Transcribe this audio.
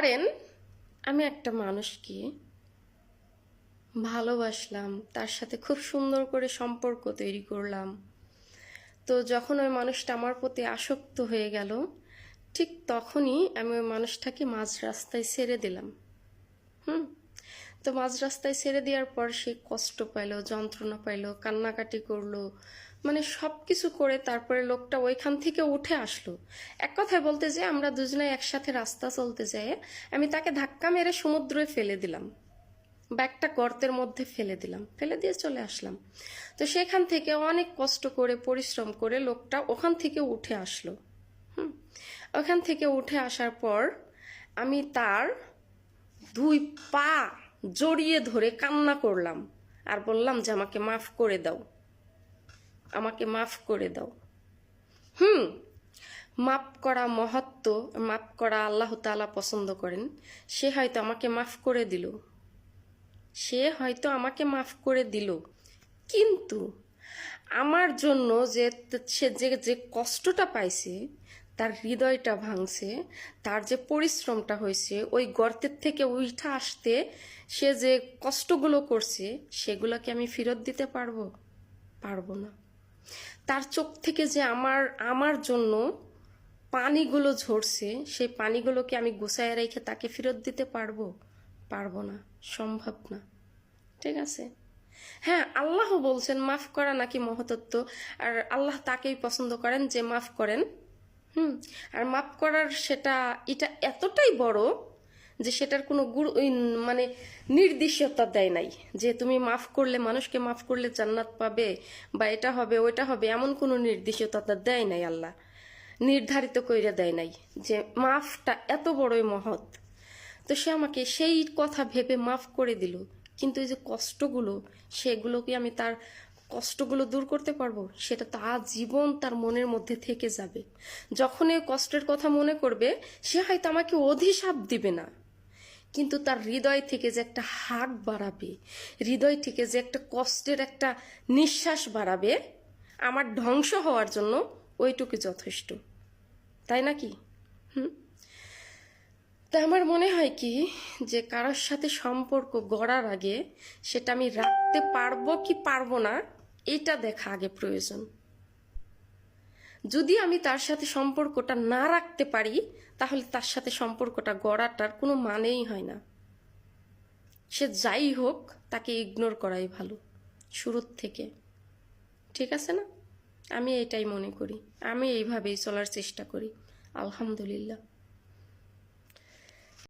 ধরেন আমি একটা মানুষকে ভালোবাসলাম, তার সাথে খুব সুন্দর করে সম্পর্ক তৈরি করলাম। তো যখন ওই মানুষটা আমার প্রতি আসক্ত হয়ে গেল, ঠিক তখনই আমি ওই মানুষটাকে মাঝ রাস্তায় ছেড়ে দিলাম। হুম। তো মাঝ রাস্তায় ছেড়ে দেওয়ার পর সে কষ্ট পাইলো, যন্ত্রণা পাইলো, কান্নাকাটি করলো, মানে সব কিছু করে তারপরে লোকটা ওইখান থেকে উঠে আসলো। এক কথায় বলতে যে আমরা দুজনে একসাথে রাস্তা চলতে যাই, আমি তাকে ধাক্কা মেরে সমুদ্রে ফেলে দিলাম বা একটা গর্তের মধ্যে ফেলে দিলাম, ফেলে দিয়ে চলে আসলাম। তো সেখান থেকে অনেক কষ্ট করে পরিশ্রম করে লোকটা ওখান থেকে উঠে আসলো। হুম। ওখান থেকে উঠে আসার পর আমি তার 2 পা জড়িয়ে ধরে কান্না করলাম আর বললাম যে আমাকে মাফ করে দাও, আমাকে মাফ করে দাও। হুম। মাফ করা মহত্ব, মাফ করা আল্লাহ তাআলা পছন্দ করেন। সে হয়তো আমাকে মাফ করে দিল, কিন্তু আমার জন্য যে সে যে যে কষ্টটা পাইছে, তার হৃদয়টা ভাঙছে, তার যে পরিশ্রমটা হয়েছে ওই গর্তের থেকে উঠে আসতে, সে যে কষ্টগুলো করছে সেগুলোকে আমি ফেরত দিতে পারবো? পারবো না। তার চোখ থেকে যে আমার আমার জন্য পানিগুলো ঝরছে, সেই পানিগুলোকে আমি গুছায় রেখে তাকে ফেরত দিতে পারবো? পারবো না, সম্ভব না। ঠিক আছে। হ্যাঁ, আল্লাহ বলছেন মাফ করা নাকি মহত্ব, আর আল্লাহ তাকেই পছন্দ করেন যে মাফ করেন। হুম। আর মাফ করার এটা এতটাই বড় যে সেটার কোনো মানে নির্দিষ্টতা দেয় নাই যে তুমি মাফ করলে, মানুষকে মাফ করলে জান্নাত পাবে বা এটা হবে ওইটা হবে, এমন কোনো নির্দিষ্টতা দেয় নাই আল্লাহ, নির্ধারিত কইরা দেয় নাই যে মাফটা এত বড়ই মহৎ। তো সে আমাকে সেই কথা ভেবে মাফ করে দিল, কিন্তু এই যে কষ্টগুলো, সেগুলো কি আমি তার কষ্টগুলো দূর করতে পারবো? সেটা তো আজীবন তার মনের মধ্যে থেকে যাবে। যখন এই কষ্টের কথা মনে করবে, সে হয়তো আমাকে অধিশাপ দিবে না, কিন্তু তার হৃদয় থেকে যে একটা হাক বাড়াবে, হৃদয় থেকে যে একটা কষ্টের একটা নিঃশ্বাস বাড়াবে আমার ধ্বংস হওয়ার জন্য, ওইটুকু যথেষ্ট। তাই নাকি? হুম। তা আমার মনে হয় কি, যে কারোর সাথে সম্পর্ক গড়ার আগে সেটা আমি রাখতে পারবো কি পারবো না, এটা দেখা আগে প্রয়োজন। যদি আমি তার সাথে সম্পর্কটা না রাখতে পারি, তাহলে তার সাথে সম্পর্কটা গড়াটার কোনো মানেই হয় না। সে যাই হোক, তাকে ইগনোর করাই ভালো শুরুর থেকে। ঠিক আছে না? আমি এটাই মনে করি, আমি এইভাবেই চলার চেষ্টা করি। আলহামদুলিল্লাহ।